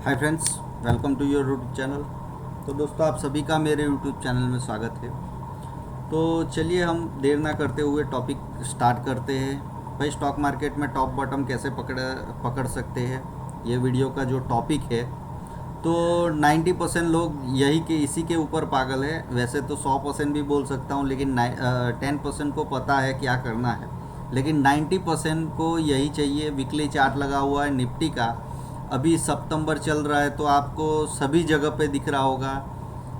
Hi friends, welcome to your YouTube channel. तो दोस्तों, आप सभी का मेरे यूट्यूब चैनल में स्वागत है। तो चलिए हम देर ना करते हुए टॉपिक स्टार्ट करते हैं। भाई, स्टॉक मार्केट में टॉप बॉटम कैसे पकड़ सकते हैं, ये वीडियो का जो टॉपिक है। तो 90% लोग यही के इसी के ऊपर पागल है। वैसे तो 100% भी बोल सकता हूँ, लेकिन 10% को पता है क्या करना है, लेकिन 90% को यही चाहिए। वीकली चार्ट लगा हुआ है निफ्टी का। अभी सितंबर चल रहा है, तो आपको सभी जगह पे दिख रहा होगा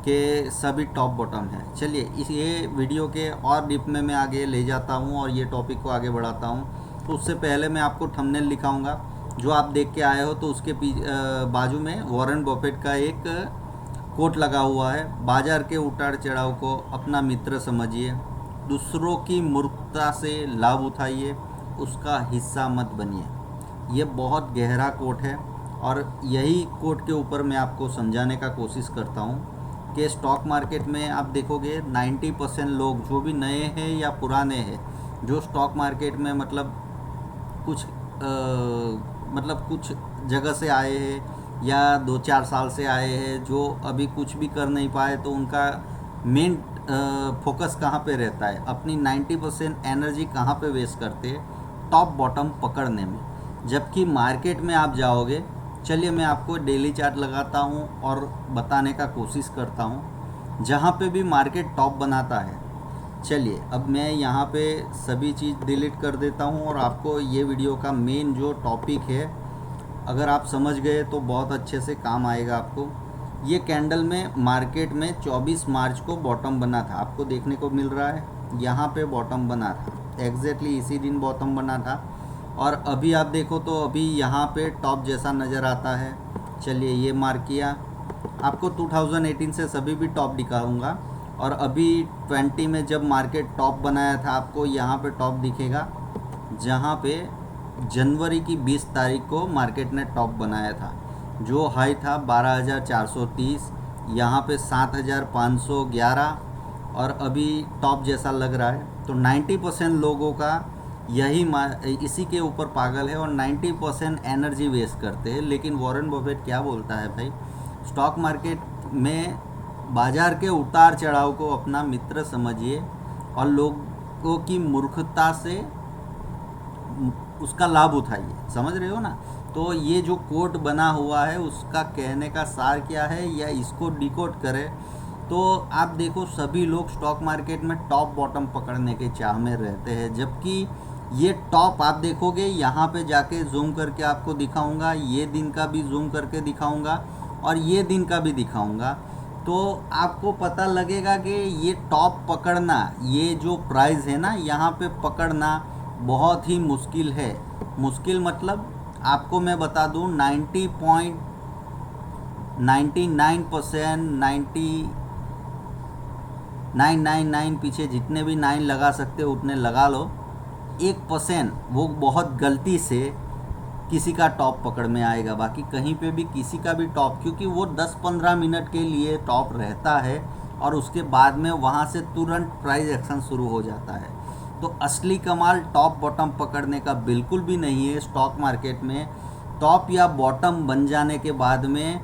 कि सभी टॉप बॉटम है। चलिए इस ये वीडियो के और डिप में मैं आगे ले जाता हूँ और ये टॉपिक को आगे बढ़ाता हूँ। तो उससे पहले मैं आपको थंबनेल लिखाऊंगा जो आप देख के आए हो। तो उसके बाजू में वॉरेन बफेट का एक कोट लगा हुआ है, बाजार के उतार चढ़ाव को अपना मित्र समझिए, दूसरों की मूर्खता से लाभ उठाइए, उसका हिस्सा मत बनिए। ये बहुत गहरा कोट है और यही कोट के ऊपर मैं आपको समझाने का कोशिश करता हूँ कि स्टॉक मार्केट में आप देखोगे 90% लोग, जो भी नए हैं या पुराने हैं, जो स्टॉक मार्केट में कुछ जगह से आए हैं या 2-4 साल से आए हैं, जो अभी कुछ भी कर नहीं पाए, तो उनका मेन फोकस कहाँ पे रहता है, अपनी 90% एनर्जी कहाँ पे वेस्ट करते हैं, टॉप बॉटम पकड़ने में। जबकि मार्केट में आप जाओगे, चलिए मैं आपको डेली चार्ट लगाता हूँ और बताने का कोशिश करता हूँ जहाँ पे भी मार्केट टॉप बनाता है। चलिए अब मैं यहाँ पे सभी चीज़ डिलीट कर देता हूँ और आपको ये वीडियो का मेन जो टॉपिक है, अगर आप समझ गए तो बहुत अच्छे से काम आएगा आपको। ये कैंडल में मार्केट में 24 मार्च को बॉटम बना था, आपको देखने को मिल रहा है। यहाँ पे बॉटम बना था, एग्जैक्टली इसी दिन बॉटम बना था। और अभी आप देखो तो अभी यहाँ पे टॉप जैसा नज़र आता है। चलिए ये मार्क किया, आपको 2018 से सभी भी टॉप दिखाऊंगा। और अभी 20 में जब मार्केट टॉप बनाया था, आपको यहाँ पे टॉप दिखेगा, जहाँ पे जनवरी की 20 तारीख को मार्केट ने टॉप बनाया था। जो हाई था 12,430, यहाँ पे 7,511 और अभी टॉप जैसा लग रहा है। तो 90% लोगों का इसी के ऊपर पागल है और 90% एनर्जी वेस्ट करते हैं। लेकिन वॉरेन बफेट क्या बोलता है भाई, स्टॉक मार्केट में बाजार के उतार चढ़ाव को अपना मित्र समझिए और लोगों की मूर्खता से उसका लाभ उठाइए। समझ रहे हो ना? तो ये जो कोट बना हुआ है, उसका कहने का सार क्या है, या इसको डिकोड करें तो आप देखो सभी लोग स्टॉक मार्केट में टॉप बॉटम पकड़ने के चाह में रहते हैं। जबकि ये टॉप आप देखोगे, यहाँ पे जाके जूम करके आपको दिखाऊंगा, ये दिन का भी जूम करके दिखाऊंगा और ये दिन का भी दिखाऊंगा। तो आपको पता लगेगा कि ये टॉप पकड़ना, ये जो प्राइस है ना, यहाँ पे पकड़ना बहुत ही मुश्किल है। मुश्किल मतलब आपको मैं बता दूँ, 90.99%, 99.99 पीछे जितने भी 9 लगा सकते हो उतने लगा लो। 1% वो बहुत गलती से किसी का टॉप पकड़ में आएगा, बाकी कहीं पे भी किसी का भी टॉप, क्योंकि वो 10-15 मिनट के लिए टॉप रहता है और उसके बाद में वहाँ से तुरंत प्राइस एक्शन शुरू हो जाता है। तो असली कमाल टॉप बॉटम पकड़ने का बिल्कुल भी नहीं है। स्टॉक मार्केट में टॉप या बॉटम बन जाने के बाद में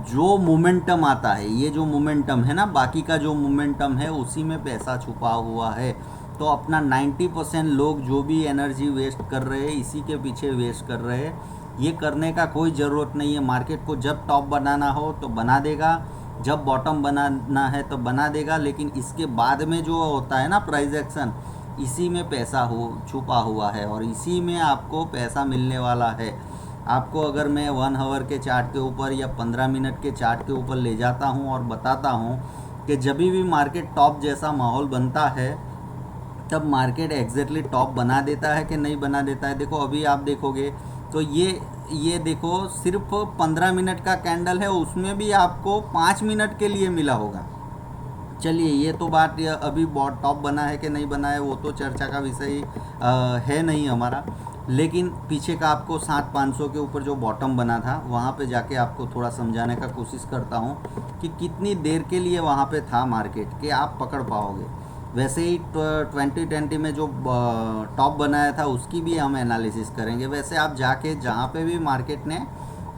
जो मोमेंटम आता है, ये जो मोमेंटम है ना, बाकी का जो मोमेंटम है, उसी में पैसा छुपा हुआ है। तो अपना 90% लोग जो भी एनर्जी वेस्ट कर रहे हैं, इसी के पीछे वेस्ट कर रहे हैं। ये करने का कोई ज़रूरत नहीं है। मार्केट को जब टॉप बनाना हो तो बना देगा, जब बॉटम बनाना है तो बना देगा, लेकिन इसके बाद में जो होता है ना प्राइस एक्शन, इसी में पैसा छुपा हुआ है और इसी में आपको पैसा मिलने वाला है। आपको अगर मैं 1 आवर के चार्ट के ऊपर या 15 मिनट के चार्ट के ऊपर ले जाता हूँ और बताता हूँ कि जब भी मार्केट टॉप जैसा माहौल बनता है, तब मार्केट एग्जैक्टली टॉप बना देता है कि नहीं बना देता है। देखो अभी आप देखोगे तो ये देखो, सिर्फ 15 मिनट का कैंडल है, उसमें भी आपको 5 मिनट के लिए मिला होगा। चलिए ये तो बात, अभी बहुत टॉप बना है कि नहीं बना है वो तो चर्चा का विषय है नहीं हमारा। लेकिन पीछे का आपको 7,500 के ऊपर जो बॉटम बना था, वहाँ पे जाके आपको थोड़ा समझाने का कोशिश करता हूँ कि कितनी देर के लिए वहाँ पे था मार्केट कि आप पकड़ पाओगे। वैसे ही 2020 में जो टॉप बनाया था, उसकी भी हम एनालिसिस करेंगे। वैसे आप जाके जहाँ पे भी मार्केट ने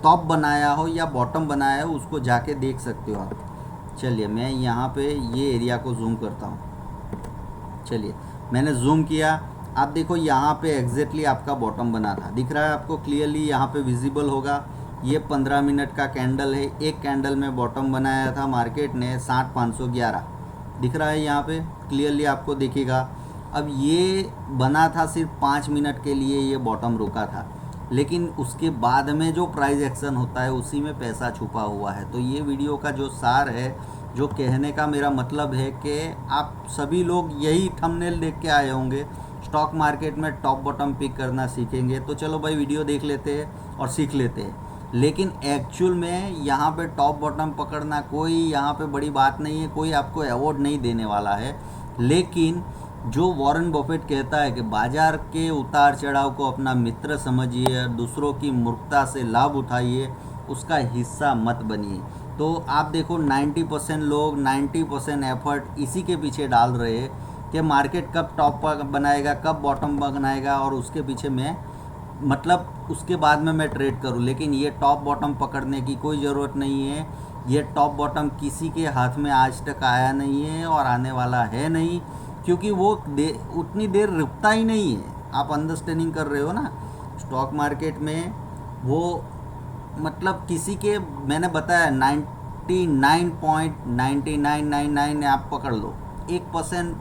टॉप बनाया हो या बॉटम बनाया हो उसको जाके देख सकते हो आप। चलिए मैं यहाँ पे ये एरिया को जूम करता हूँ। चलिए मैंने जूम किया, आप देखो यहाँ पे एग्जैक्टली आपका बॉटम बना था, दिख रहा है आपको क्लियरली, यहाँ पे विजिबल होगा। ये 15 मिनट का कैंडल है, एक कैंडल में बॉटम बनाया था मार्केट ने 60,511, दिख रहा है यहाँ पे क्लियरली आपको दिखेगा। अब ये बना था सिर्फ 5 मिनट के लिए, ये बॉटम रुका था, लेकिन उसके बाद में जो प्राइस एक्शन होता है उसी में पैसा छुपा हुआ है। तो ये वीडियो का जो सार है, जो कहने का मेरा मतलब है कि आप सभी लोग यही थंबनेल देख के आए होंगे, स्टॉक मार्केट में टॉप बॉटम पिक करना सीखेंगे। तो चलो भाई वीडियो देख लेते हैं और सीख लेते हैं। लेकिन एक्चुअल में यहाँ पे टॉप बॉटम पकड़ना कोई यहाँ पे बड़ी बात नहीं है, कोई आपको अवार्ड नहीं देने वाला है। लेकिन जो वॉरेन बफेट कहता है कि बाजार के उतार चढ़ाव को अपना मित्र समझिए, दूसरों की मूर्खता से लाभ उठाइए, उसका हिस्सा मत बनिए। तो आप देखो 90% लोग 90% एफर्ट इसी के पीछे डाल रहे हैं कि मार्केट कब टॉप बनाएगा, कब बॉटम बनाएगा, और उसके पीछे मैं मतलब उसके बाद में मैं ट्रेड करूं। लेकिन ये टॉप बॉटम पकड़ने की कोई ज़रूरत नहीं है। ये टॉप बॉटम किसी के हाथ में आज तक आया नहीं है और आने वाला है नहीं, क्योंकि वो उतनी देर रुकता ही नहीं है। आप अंडरस्टैंडिंग कर रहे हो ना, स्टॉक मार्केट में वो मतलब किसी के, मैंने बताया 99.9999 आप पकड़ लो, 1%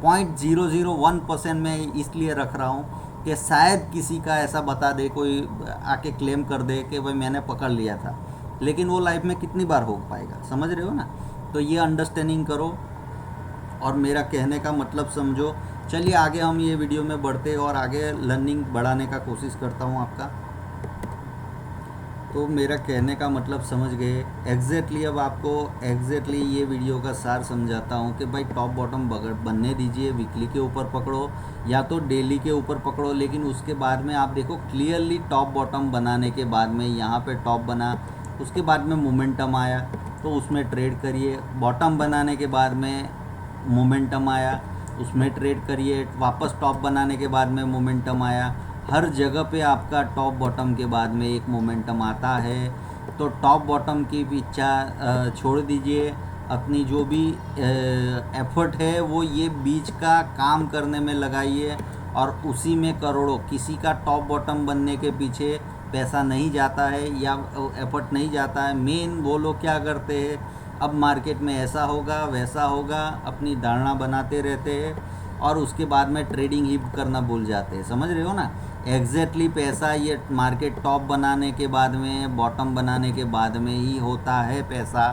0.001% मैं इसलिए रख रहा हूँ कि शायद किसी का ऐसा बता दे, कोई आके क्लेम कर दे कि भाई मैंने पकड़ लिया था, लेकिन वो लाइफ में कितनी बार हो पाएगा, समझ रहे हो ना। तो ये अंडरस्टैंडिंग करो और मेरा कहने का मतलब समझो। चलिए आगे हम ये वीडियो में बढ़ते और आगे लर्निंग बढ़ाने का कोशिश करता हूँ आपका। तो मेरा कहने का मतलब समझ गए एग्जैक्टली। अब आपको एग्जैक्टली ये वीडियो का सार समझाता हूँ कि भाई टॉप बॉटम बनने दीजिए, वीकली के ऊपर पकड़ो या तो डेली के ऊपर पकड़ो, लेकिन उसके बाद में आप देखो क्लियरली टॉप बॉटम बनाने के बाद में यहाँ पे टॉप बना, उसके बाद में मोमेंटम आया तो उसमें ट्रेड करिए। बॉटम बनाने के बाद में मोमेंटम आया, उसमें ट्रेड करिए। वापस टॉप बनाने के बाद में मोमेंटम आया। हर जगह पे आपका टॉप बॉटम के बाद में एक मोमेंटम आता है। तो टॉप बॉटम की पीछा छोड़ दीजिए, अपनी जो भी एफर्ट है वो ये बीच का काम करने में लगाइए और उसी में करोड़ों। किसी का टॉप बॉटम बनने के पीछे पैसा नहीं जाता है या एफर्ट नहीं जाता है। मेन वो लोग क्या करते हैं, अब मार्केट में ऐसा होगा वैसा होगा, अपनी धारणा बनाते रहते हैं और उसके बाद में ट्रेडिंग ही करना भूल जाते हैं, समझ रहे हो ना। एग्जैक्टली पैसा ये मार्केट टॉप बनाने के बाद में, बॉटम बनाने के बाद में ही होता है पैसा।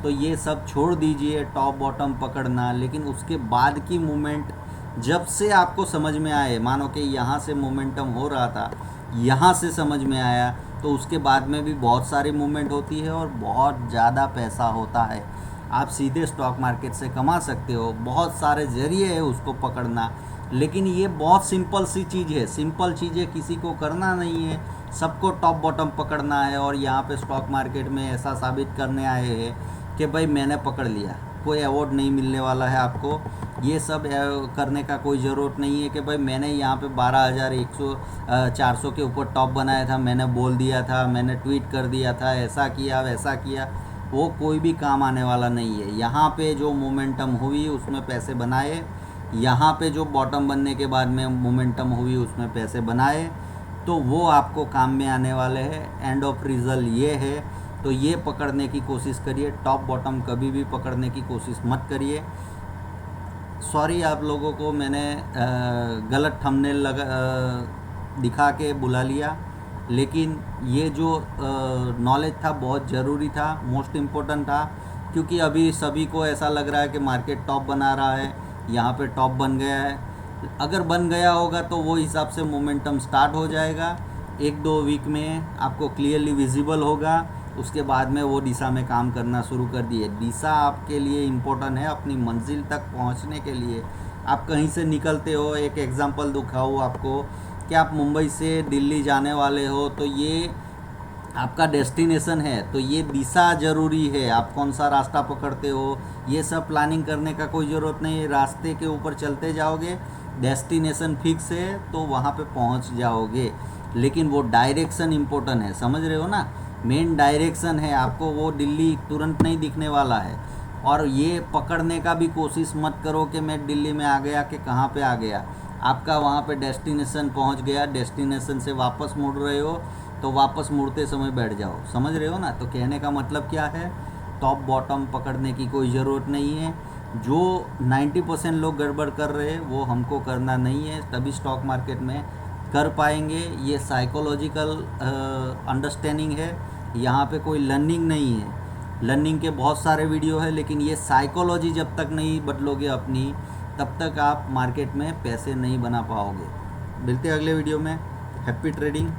तो ये सब छोड़ दीजिए टॉप बॉटम पकड़ना। लेकिन उसके बाद की मूवमेंट जब से आपको समझ में आए, मानो कि यहाँ से मोमेंटम हो रहा था, यहाँ से समझ में आया, तो उसके बाद में भी बहुत सारी मूवमेंट होती है और बहुत ज़्यादा पैसा होता है। आप सीधे स्टॉक मार्केट से कमा सकते हो, बहुत सारे ज़रिए है उसको पकड़ना। लेकिन ये बहुत सिंपल सी चीज़ है, सिंपल चीज़ें किसी को करना नहीं है, सबको टॉप बॉटम पकड़ना है। और यहाँ पे स्टॉक मार्केट में ऐसा साबित करने आए हैं कि भाई मैंने पकड़ लिया। कोई अवार्ड नहीं मिलने वाला है आपको, ये सब करने का कोई ज़रूरत नहीं है कि भाई मैंने यहाँ पे 12,400 के ऊपर टॉप बनाया था, मैंने बोल दिया था, मैंने ट्वीट कर दिया था, ऐसा किया वैसा किया। वो कोई भी काम आने वाला नहीं है। यहाँ पे जो मोमेंटम हुई उसमें पैसे बनाए, यहाँ पे जो बॉटम बनने के बाद में मोमेंटम हुई उसमें पैसे बनाए, तो वो आपको काम में आने वाले हैं। एंड ऑफ रिजल्ट ये है। तो ये पकड़ने की कोशिश करिए, टॉप बॉटम कभी भी पकड़ने की कोशिश मत करिए। सॉरी आप लोगों को मैंने गलत थंबनेल दिखा के बुला लिया, लेकिन ये जो नॉलेज था बहुत ज़रूरी था, मोस्ट इम्पोर्टेंट था। क्योंकि अभी सभी को ऐसा लग रहा है कि मार्केट टॉप बना रहा है, यहाँ पे टॉप बन गया है। अगर बन गया होगा तो वो हिसाब से मोमेंटम स्टार्ट हो जाएगा, 1-2 वीक में आपको क्लियरली विजिबल होगा। उसके बाद में वो दिशा में काम करना शुरू कर दिए। दिशा आपके लिए इम्पोर्टेंट है अपनी मंजिल तक पहुंचने के लिए। आप कहीं से निकलते हो, एक एग्जांपल दिखाऊँ आपको कि आप मुंबई से दिल्ली जाने वाले हो, तो ये आपका डेस्टिनेशन है, तो ये दिशा ज़रूरी है। आप कौन सा रास्ता पकड़ते हो ये सब प्लानिंग करने का कोई ज़रूरत नहीं है। रास्ते के ऊपर चलते जाओगे, डेस्टिनेशन फिक्स है तो वहाँ पे पहुँच जाओगे। लेकिन वो डायरेक्शन इम्पोर्टेंट है, समझ रहे हो ना। मेन डायरेक्शन है, आपको वो दिल्ली तुरंत नहीं दिखने वाला है। और ये पकड़ने का भी कोशिश मत करो कि मैं दिल्ली में आ गया कि कहाँ पे आ गया। आपका वहाँ पे डेस्टिनेशन पहुँच गया, डेस्टिनेशन से वापस मुड़ रहे हो तो वापस मुड़ते समय बैठ जाओ। समझ रहे हो ना? तो कहने का मतलब क्या है, टॉप बॉटम पकड़ने की कोई ज़रूरत नहीं है। जो 90% लोग गड़बड़ कर रहे हैं वो हमको करना नहीं है, तभी स्टॉक मार्केट में कर पाएंगे। ये साइकोलॉजिकल अंडरस्टैंडिंग है, यहाँ पे कोई लर्निंग नहीं है। लर्निंग के बहुत सारे वीडियो है, लेकिन ये साइकोलॉजी जब तक नहीं बदलोगे अपनी, तब तक आप मार्केट में पैसे नहीं बना पाओगे। मिलते हैं अगले वीडियो में। Happy trading.